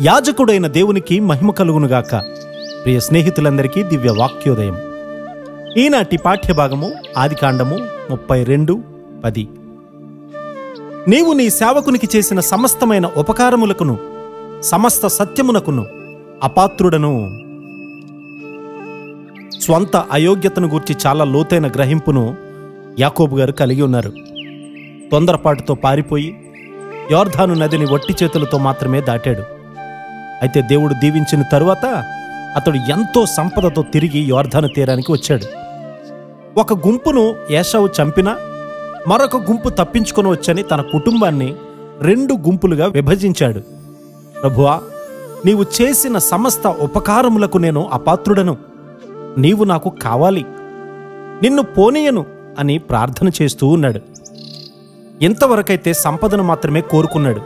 యాజకుడైన దేవునికి మహిమ కలుగునుగాక. ప్రియ స్నేహితులందరికీ దివ్య వాక్యోదయం. ఈనాటి పాఠ్యభాగము ఆదికాండము 32:10. నీవు నీ సేవకునికి చేసిన సమస్తమైన ఉపకారములకును సమస్త సత్యమునకును అపాత్రుడను. స్వంత అయోగ్యతను గూర్చి చాలా లోతైన గ్రహింపును యాకోబు గారు కలిగి ఉన్నారు. తొందరపాటుతో పారిపోయి యోర్దాను నదిని వట్టి చేతులతో మాత్రమే దాటాడు. అయితే దేవుడు దీవించిన తరువాత అతడు ఎంతో సంపదతో తిరిగి యోర్దాను తీరానికి వచ్చాడు. ఒక గుంపును ఏశావు చంపినా మరొక గుంపు తప్పించుకొని వచ్చని తన కుటుంబాన్ని 2 గుంపులుగా విభజించాడు. ప్రభువా, నీవు చేసిన సమస్త ఉపకారములకు నేను అపాత్రుడను, నీవు నాకు కావాలి, నిన్ను పోనీయను అని ప్రార్థన చేస్తూ ఉన్నాడు. ఇంతవరకైతే సంపదను మాత్రమే కోరుకున్నాడు.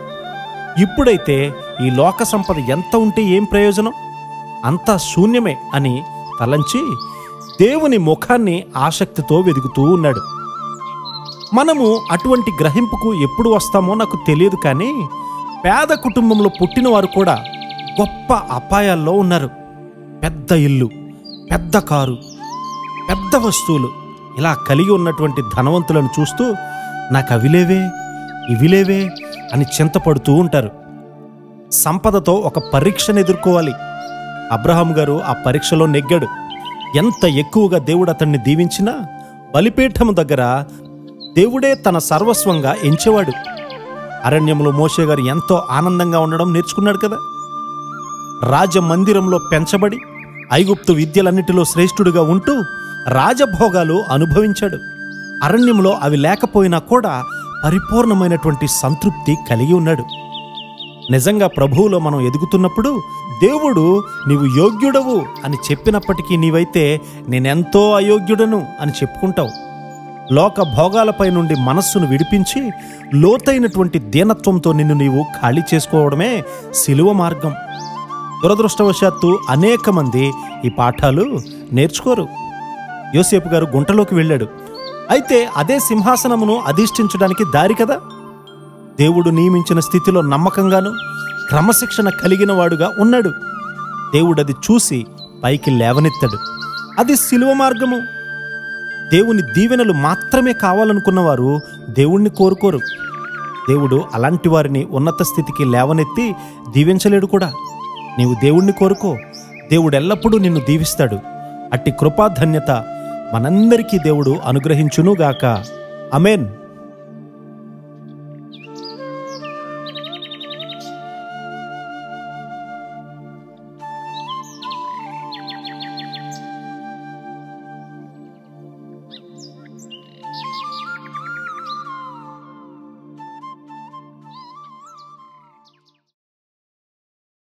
ఇప్పుడైతే ఈ లోక సంపద ఎంత ఉంటే ఏం ప్రయోజనం, అంతా శూన్యమే అని తలంచి దేవుని ముఖాన్ని ఆసక్తితో వెదుగుతూ ఉన్నాడు. మనము అటువంటి గ్రహింపుకు ఎప్పుడు వస్తామో నాకు తెలియదు, కానీ పేద కుటుంబంలో పుట్టిన వారు కూడా గొప్ప అపాయాల్లో ఉన్నారు. పెద్ద ఇల్లు, పెద్ద కారు, పెద్ద వస్తువులు ఇలా కలిగి ఉన్నటువంటి ధనవంతులను చూస్తూ నాకు అవిలేవే ఇవిలేవే అని చింతపడుతూ ఉంటారు. సంపదతో ఒక పరీక్షను ఎదుర్కోవాలి. అబ్రహాము గారు ఆ పరీక్షలో నెగ్గాడు. ఎంత ఎక్కువగా దేవుడు అతన్ని దీవించినా బలిపీఠము దగ్గర దేవుడే తన సర్వస్వంగా ఎంచేవాడు. అరణ్యంలో మోషే గారు ఎంతో ఆనందంగా ఉండడం నేర్చుకున్నాడు కదా. రాజమందిరంలో పెంచబడి ఐగుప్తు విద్యలన్నిటిలో శ్రేష్ఠుడిగా ఉంటూ రాజభోగాలు అనుభవించాడు. అరణ్యంలో అవి లేకపోయినా కూడా పరిపూర్ణమైనటువంటి సంతృప్తి కలిగి ఉన్నాడు. నిజంగా ప్రభువులో మనం ఎదుగుతున్నప్పుడు దేవుడు నీవు యోగ్యుడవు అని చెప్పినప్పటికీ నీవైతే నేనెంతో అయోగ్యుడను అని చెప్పుకుంటావు. లోక భోగాలపై నుండి మనస్సును విడిపించి లోతైనటువంటి దీనత్వంతో నిన్ను నీవు ఖాళీ చేసుకోవడమే సిలువ మార్గం. దురదృష్టవశాత్తు అనేక మంది ఈ పాఠాలు నేర్చుకోరు. యోసేపు గారు గుంటలోకి వెళ్ళాడు. అయితే అదే సింహాసనమును అధిష్ఠించడానికి దారి కదా. దేవుడు నియమించిన స్థితిలో నమ్మకంగాను క్రమశిక్షణ కలిగిన వాడుగా ఉన్నాడు. దేవుడు అది చూసి పైకి లేవనెత్తాడు. అది సిలువ మార్గము. దేవుని దీవెనలు మాత్రమే కావాలనుకున్నవారు దేవుణ్ణి కోరుకోరు. దేవుడు అలాంటి వారిని ఉన్నత స్థితికి లేవనెత్తి దీవించలేడు కూడా. నీవు దేవుణ్ణి కోరుకో, దేవుడు ఎల్లప్పుడూ నిన్ను దీవిస్తాడు. అట్టి కృపాధన్యత మనందరికీ దేవుడు అనుగ్రహించునుగాక. ఆమేన్.